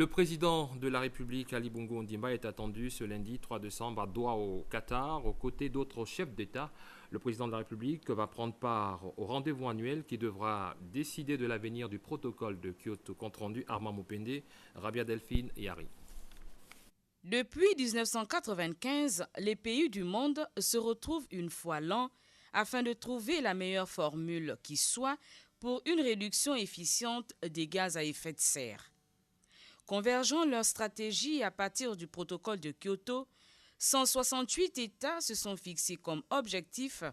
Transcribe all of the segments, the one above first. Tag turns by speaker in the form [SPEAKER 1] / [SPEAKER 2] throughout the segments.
[SPEAKER 1] Le président de la République, Ali Bongo Ondimba, est attendu ce lundi 3 décembre à Doha, au Qatar, aux côtés d'autres chefs d'État. Le président de la République va prendre part au rendez-vous annuel qui devra décider de l'avenir du protocole de Kyoto, compte rendu Armand Mopende, Rabia Delphine et Harry.
[SPEAKER 2] Depuis 1995, les pays du monde se retrouvent une fois l'an afin de trouver la meilleure formule qui soit pour une réduction efficiente des gaz à effet de serre. Convergeant leur stratégie à partir du protocole de Kyoto, 168 États se sont fixés comme objectif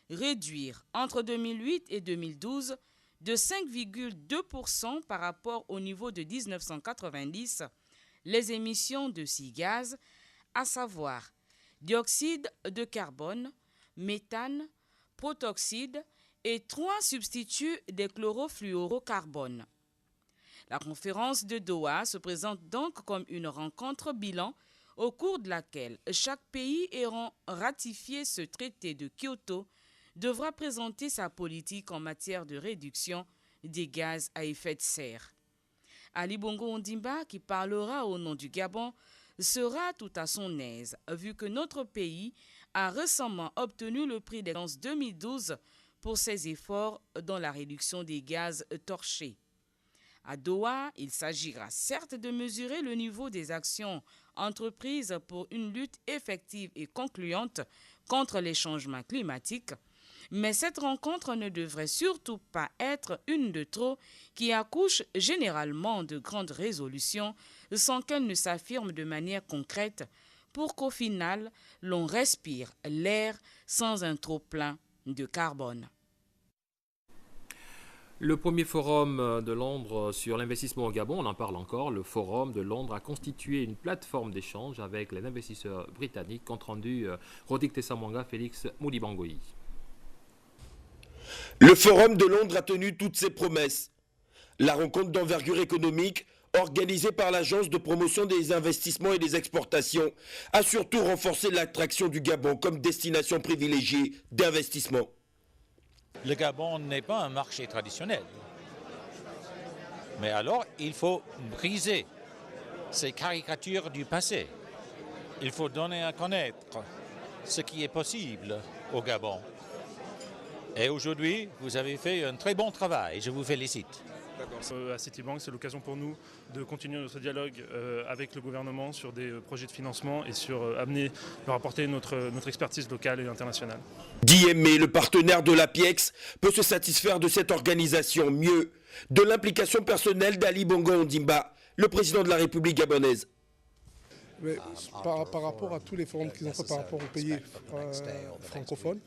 [SPEAKER 2] réduire entre 2008 et 2012 de 5,2% par rapport au niveau de 1990 les émissions de 6 gaz, à savoir dioxyde de carbone, méthane, protoxyde et 3 substituts des chlorofluorocarbones. La conférence de Doha se présente donc comme une rencontre bilan au cours de laquelle chaque pays ayant ratifié ce traité de Kyoto devra présenter sa politique en matière de réduction des gaz à effet de serre. Ali Bongo Ondimba, qui parlera au nom du Gabon, sera tout à son aise, vu que notre pays a récemment obtenu le prix d'excellence 2012 pour ses efforts dans la réduction des gaz torchés. À Doha, il s'agira certes de mesurer le niveau des actions entreprises pour une lutte effective et concluante contre les changements climatiques, mais cette rencontre ne devrait surtout pas être une de trop qui accouche généralement de grandes résolutions sans qu'elles ne s'affirment de manière concrète pour qu'au final, l'on respire l'air sans un trop-plein de carbone.
[SPEAKER 1] Le premier forum de Londres sur l'investissement au Gabon, on en parle encore, le forum de Londres a constitué une plateforme d'échange avec les investisseurs britanniques, compte rendu Rodik Tessamwanga, Félix Moulibangoyi.
[SPEAKER 3] Le forum de Londres a tenu toutes ses promesses. La rencontre d'envergure économique, organisée par l'Agence de promotion des investissements et des exportations, a surtout renforcé l'attraction du Gabon comme destination privilégiée d'investissement.
[SPEAKER 4] Le Gabon n'est pas un marché traditionnel. Mais alors, il faut briser ces caricatures du passé. Il faut donner à connaître ce qui est possible au Gabon. Et aujourd'hui, vous avez fait un très bon travail. Je vous félicite.
[SPEAKER 5] À Citibank, c'est l'occasion pour nous de continuer notre dialogue avec le gouvernement sur des projets de financement et sur leur apporter notre expertise locale et internationale.
[SPEAKER 3] Diémé, le partenaire de l'APIEX, peut se satisfaire de cette organisation, mieux, de l'implication personnelle d'Ali Bongo Ondimba, le président de la République gabonaise.
[SPEAKER 6] Mais par rapport à tous les forums qu'ils ont fait par rapport aux pays francophones,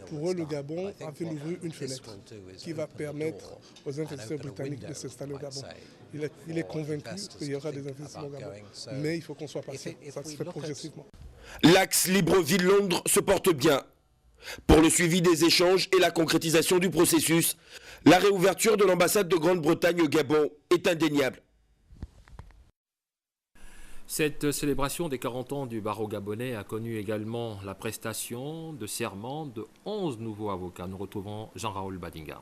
[SPEAKER 6] pour eux, le Gabon a fait ouvrir une fenêtre qui va permettre aux investisseurs britanniques de s'installer au Gabon. Il est convaincu qu'il y aura des investissements au Gabon, mais il faut qu'on soit patient, ça se fait progressivement.
[SPEAKER 3] L'axe Libreville-Londres se porte bien. Pour le suivi des échanges et la concrétisation du processus, la réouverture de l'ambassade de Grande-Bretagne au Gabon est indéniable.
[SPEAKER 1] Cette célébration des 40 ans du barreau gabonais a connu également la prestation de serment de 11 nouveaux avocats. Nous retrouvons Jean-Raoul Badinga.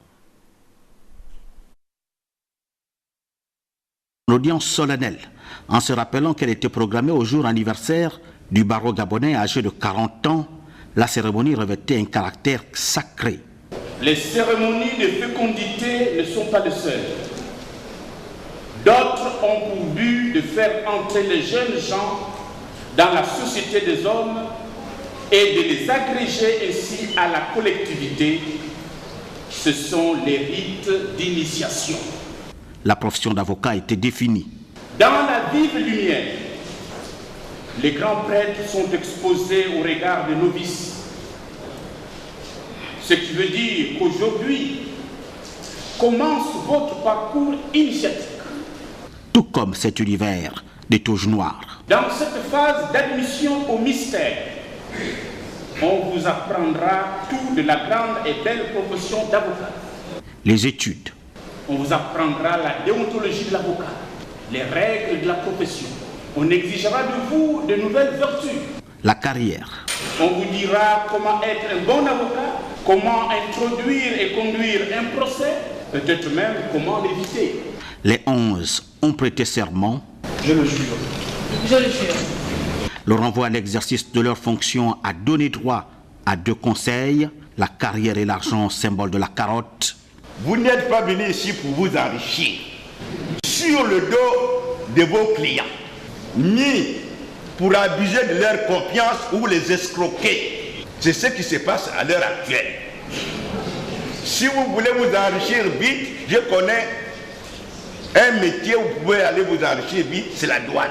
[SPEAKER 7] L'audience solennelle, en se rappelant qu'elle était programmée au jour anniversaire du barreau gabonais âgé de 40 ans, la cérémonie revêtait un caractère sacré.
[SPEAKER 8] Les cérémonies de fécondité ne sont pas les seules. D'autres ont pour but de faire entrer les jeunes gens dans la société des hommes et de les agréger ainsi à la collectivité. Ce sont les rites d'initiation.
[SPEAKER 7] La profession d'avocat était définie.
[SPEAKER 8] Dans la vive lumière, les grands prêtres sont exposés au regard des novices. Ce qui veut dire qu'aujourd'hui commence votre parcours initiatique.
[SPEAKER 7] Tout comme cet univers des touches noires.
[SPEAKER 8] Dans cette phase d'admission au mystère, on vous apprendra tout de la grande et belle profession d'avocat.
[SPEAKER 7] Les études.
[SPEAKER 8] On vous apprendra la déontologie de l'avocat, les règles de la profession. On exigera de vous de nouvelles vertus.
[SPEAKER 7] La carrière.
[SPEAKER 8] On vous dira comment être un bon avocat, comment introduire et conduire un procès, peut-être même comment l'éviter.
[SPEAKER 7] Les 11 ont prêté serment.
[SPEAKER 9] Je le jure.
[SPEAKER 2] Je le jure.
[SPEAKER 7] Le renvoi à l'exercice de leurs fonctions a donné droit à 2 conseils, la carrière et l'argent, symbole de la carotte.
[SPEAKER 10] Vous n'êtes pas venu ici pour vous enrichir sur le dos de vos clients, ni pour abuser de leur confiance ou les escroquer. C'est ce qui se passe à l'heure actuelle. Si vous voulez vous enrichir vite, je connais un métier où vous pouvez aller vous enrichir vite, c'est la douane.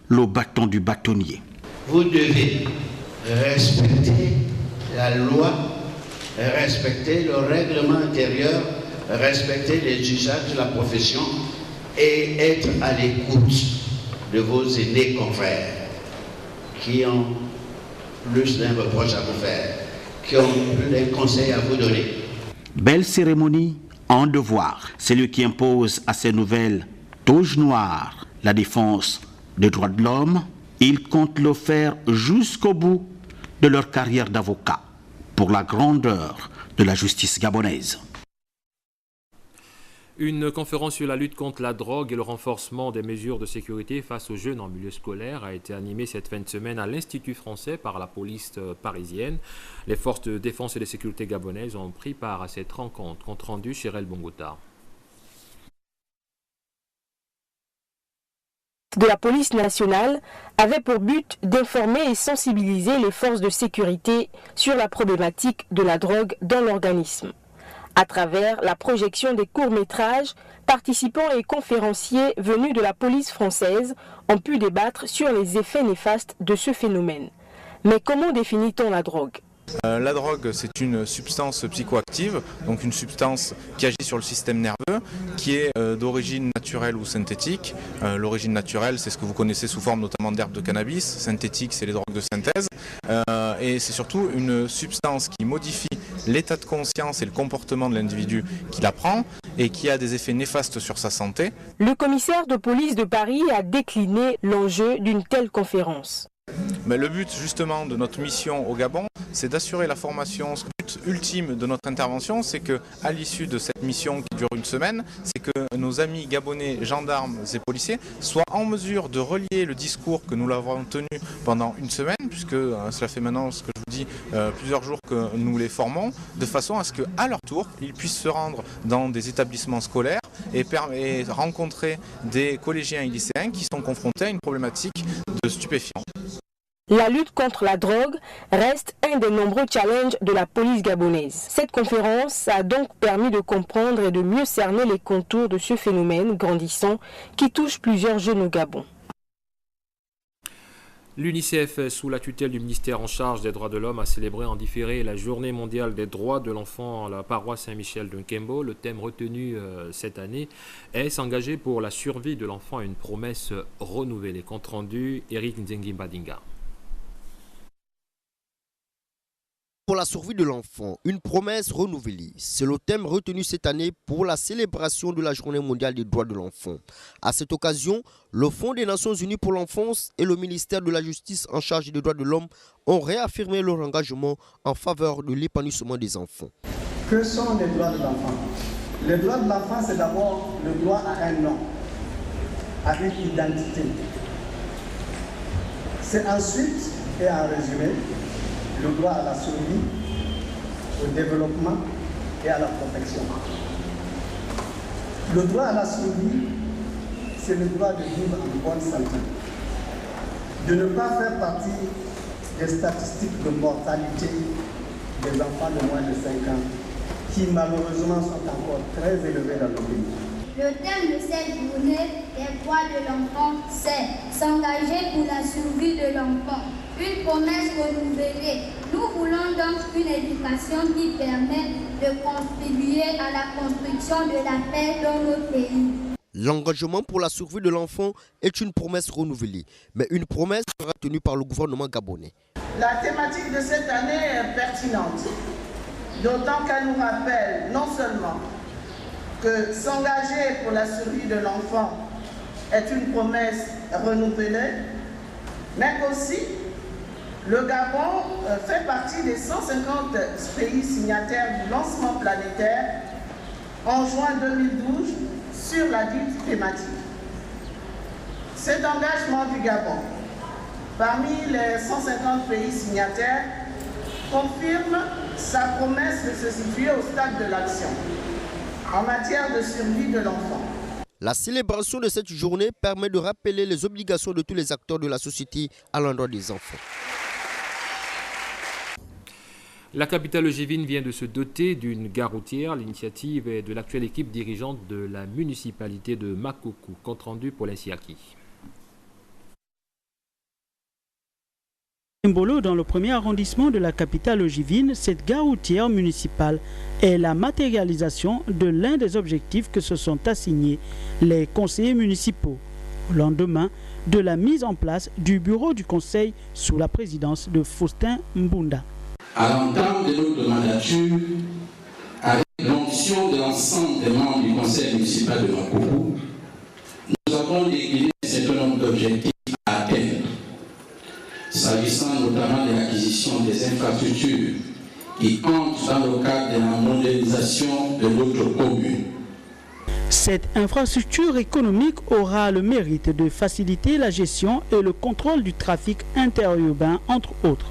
[SPEAKER 7] Le bâton du bâtonnier.
[SPEAKER 11] Vous devez respecter la loi, respecter le règlement intérieur, respecter les usages de la profession et être à l'écoute de vos aînés confrères qui ont plus d'un reproche à vous faire, qui ont plus d'un conseil à vous donner.
[SPEAKER 7] Belle cérémonie en devoir. C'est lui qui impose à ces nouvelles toges noires la défense des droits de l'homme. Ils comptent le faire jusqu'au bout de leur carrière d'avocat pour la grandeur de la justice gabonaise.
[SPEAKER 1] Une conférence sur la lutte contre la drogue et le renforcement des mesures de sécurité face aux jeunes en milieu scolaire a été animée cette fin de semaine à l'Institut français par la police parisienne. Les forces de défense et de sécurité gabonaises ont pris part à cette rencontre. Compte rendu chez Rel Bongota.
[SPEAKER 12] De la police nationale avait pour but d'informer et sensibiliser les forces de sécurité sur la problématique de la drogue dans l'organisme. À travers la projection des courts-métrages, participants et conférenciers venus de la police française ont pu débattre sur les effets néfastes de ce phénomène. Mais comment définit-on la drogue ?
[SPEAKER 13] La drogue, c'est une substance psychoactive, donc une substance qui agit sur le système nerveux, qui est d'origine naturelle ou synthétique. L'origine naturelle, c'est ce que vous connaissez sous forme notamment d'herbes de cannabis. Synthétique, c'est les drogues de synthèse. Et c'est surtout une substance qui modifie l'état de conscience et le comportement de l'individu qui la prend et qui a des effets néfastes sur sa santé.
[SPEAKER 12] Le commissaire de police de Paris a décliné l'enjeu d'une telle conférence.
[SPEAKER 13] Mais le but justement de notre mission au Gabon, c'est d'assurer la formation. Le but ultime de notre intervention, c'est qu'à l'issue de cette mission qui dure une semaine, c'est que nos amis gabonais, gendarmes et policiers soient en mesure de relier le discours que nous l'avons tenu pendant une semaine, puisque cela fait maintenant, ce que je vous dis, plusieurs jours que nous les formons, de façon à ce qu'à leur tour, ils puissent se rendre dans des établissements scolaires et rencontrer des collégiens et lycéens qui sont confrontés à une problématique de stupéfiants.
[SPEAKER 12] La lutte contre la drogue reste un des nombreux challenges de la police gabonaise. Cette conférence a donc permis de comprendre et de mieux cerner les contours de ce phénomène grandissant qui touche plusieurs jeunes au Gabon.
[SPEAKER 1] L'UNICEF, sous la tutelle du ministère en charge des droits de l'homme, a célébré en différé la Journée mondiale des droits de l'enfant à la paroisse Saint-Michel de Nkembo. Le thème retenu cette année est s'engager pour la survie de l'enfant à une promesse renouvelée. Compte rendu, Eric Nzengi-Badinga.
[SPEAKER 14] Pour la survie de l'enfant, une promesse renouvelée. C'est le thème retenu cette année pour la célébration de la Journée mondiale des droits de l'enfant. À cette occasion, le Fonds des Nations Unies pour l'enfance et le ministère de la Justice en charge des droits de l'homme ont réaffirmé leur engagement en faveur de l'épanouissement des enfants.
[SPEAKER 15] Que sont les droits de l'enfant? Les droits de l'enfant, c'est d'abord le droit à un nom, à une identité. C'est ensuite, et en résumé, le droit à la survie, au développement et à la protection. Le droit à la survie, c'est le droit de vivre en bonne santé, de ne pas faire partie des statistiques de mortalité des enfants de moins de 5 ans, qui malheureusement sont encore très élevés dans nos pays.
[SPEAKER 16] Le thème de cette journée des droits de l'enfant, c'est s'engager pour la survie de l'enfant. Une promesse renouvelée. Nous voulons donc une éducation qui permet de contribuer à la construction de la paix dans notre pays.
[SPEAKER 14] L'engagement pour la survie de l'enfant est une promesse renouvelée, mais une promesse sera tenue par le gouvernement gabonais.
[SPEAKER 15] La thématique de cette année est pertinente, d'autant qu'elle nous rappelle non seulement que s'engager pour la survie de l'enfant est une promesse renouvelée, mais aussi le Gabon fait partie des 150 pays signataires du lancement planétaire en juin 2012 sur la dite thématique. Cet engagement du Gabon, parmi les 150 pays signataires, confirme sa promesse de se situer au stade de l'action en matière de survie de l'enfant.
[SPEAKER 14] La célébration de cette journée permet de rappeler les obligations de tous les acteurs de la société à l'endroit des enfants.
[SPEAKER 1] La capitale ogivine vient de se doter d'une gare routière. L'initiative est de l'actuelle équipe dirigeante de la municipalité de Makoko. Compte rendu pour l'Insiaki.
[SPEAKER 9] Mbolo, dans le premier arrondissement de la capitale ogivine, cette gare routière municipale est la matérialisation de l'un des objectifs que se sont assignés les conseillers municipaux au lendemain de la mise en place du bureau du conseil sous la présidence de Faustin Mbunda.
[SPEAKER 17] À l'entame de notre mandature, avec l'onction de l'ensemble des membres du conseil municipal de Makoko, nous avons décliné un certain nombre d'objectifs à atteindre, s'agissant notamment de l'acquisition des infrastructures qui entrent dans le cadre de la modernisation de notre commune.
[SPEAKER 9] Cette infrastructure économique aura le mérite de faciliter la gestion et le contrôle du trafic interurbain, entre autres.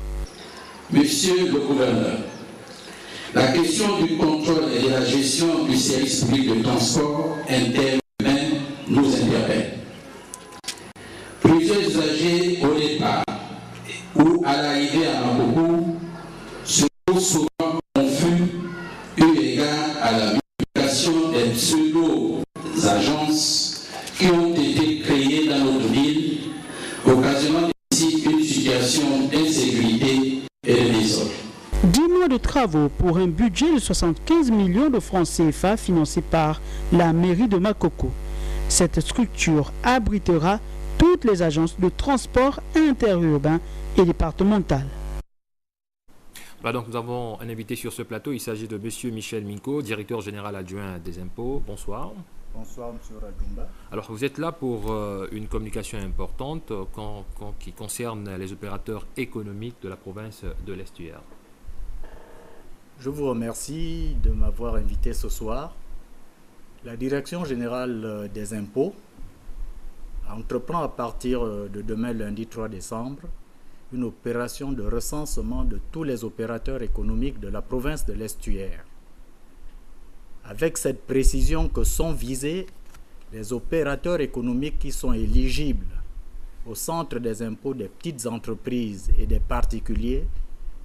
[SPEAKER 17] Monsieur le gouverneur, la question du contrôle et de la gestion du service public de transport interurbain nous interpelle. Plusieurs usagers au départ ou à l'arrivée à Makoko se trouvent souvent confus eu égard à la multiplication des pseudo-agences qui ont été créées dans notre ville, occasionnant ici une situation d'insécurité et de désordre.
[SPEAKER 9] 10 mois de travaux pour un budget de 75 millions de francs CFA financé par la mairie de Makoko. Cette structure abritera toutes les agences de transport interurbain et départemental.
[SPEAKER 1] Donc nous avons un invité sur ce plateau. Il s'agit de M. Michel Minko, directeur général adjoint des impôts. Bonsoir.
[SPEAKER 18] Bonsoir, M. Rajumba.
[SPEAKER 1] Alors vous êtes là pour une communication importante qui concerne les opérateurs économiques de la province de l'Estuaire.
[SPEAKER 18] Je vous remercie de m'avoir invité ce soir. La Direction générale des impôts entreprend à partir de demain, lundi 3 décembre, une opération de recensement de tous les opérateurs économiques de la province de l'Estuaire. Avec cette précision que sont visés les opérateurs économiques qui sont éligibles au centre des impôts des petites entreprises et des particuliers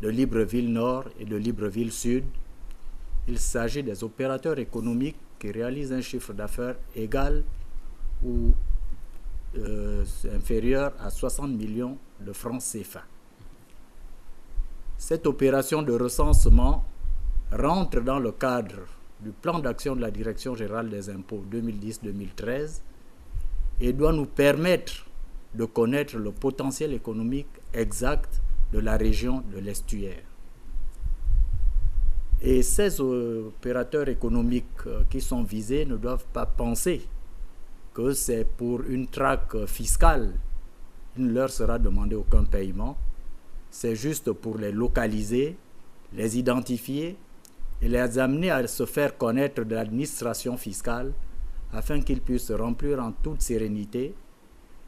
[SPEAKER 18] de Libreville Nord et de Libreville Sud. Il s'agit des opérateurs économiques qui réalisent un chiffre d'affaires égal ou inférieur à 60 millions de francs CFA. Cette opération de recensement rentre dans le cadre du plan d'action de la Direction générale des impôts 2010-2013 et doit nous permettre de connaître le potentiel économique exact de la région de l'Estuaire. Et ces opérateurs économiques qui sont visés ne doivent pas penser que c'est pour une traque fiscale. Il ne leur sera demandé aucun paiement. C'est juste pour les localiser, les identifier et les amener à se faire connaître de l'administration fiscale afin qu'ils puissent remplir en toute sérénité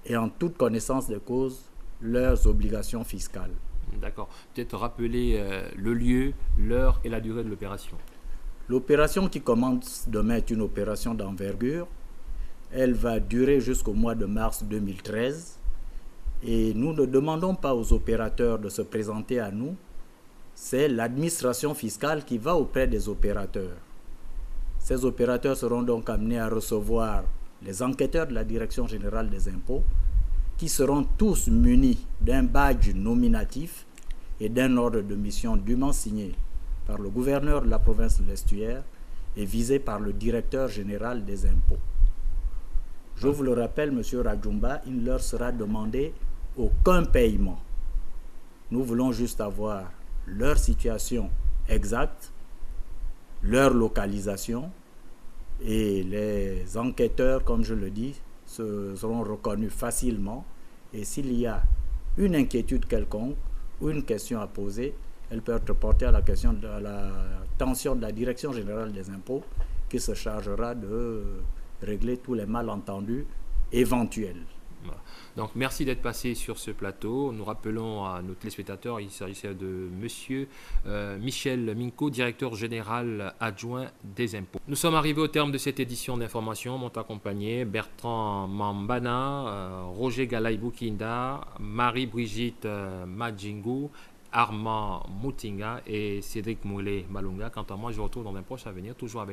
[SPEAKER 18] et en toute connaissance de cause leurs obligations fiscales.
[SPEAKER 1] D'accord. Peut-être rappeler le lieu, l'heure et la durée de l'opération.
[SPEAKER 18] L'opération qui commence demain est une opération d'envergure. Elle va durer jusqu'au mois de mars 2013. Et nous ne demandons pas aux opérateurs de se présenter à nous. C'est l'administration fiscale qui va auprès des opérateurs. Ces opérateurs seront donc amenés à recevoir les enquêteurs de la Direction générale des impôts qui seront tous munis d'un badge nominatif et d'un ordre de mission dûment signé par le gouverneur de la province de l'Estuaire et visé par le directeur général des impôts. Je vous le rappelle, M. Rajumba, il ne leur sera demandé aucun paiement. Nous voulons juste avoir leur situation exacte, leur localisation, et les enquêteurs, comme je le dis, seront reconnus facilement. Et s'il y a une inquiétude quelconque ou une question à poser, elle peut être portée à l'attention de la Direction générale des impôts qui se chargera de régler tous les malentendus éventuels.
[SPEAKER 1] Voilà. Donc merci d'être passé sur ce plateau. Nous rappelons à nos téléspectateurs, il s'agissait de monsieur Michel Minko, directeur général adjoint des impôts. Nous sommes arrivés au terme de cette édition d'information. M'ont accompagné Bertrand Mambana, Roger Galaïboukinda, Marie-Brigitte Majingu, Armand Moutinga et Cédric Moulé Malunga. Quant à moi, je vous retrouve dans un prochain avenir, toujours avec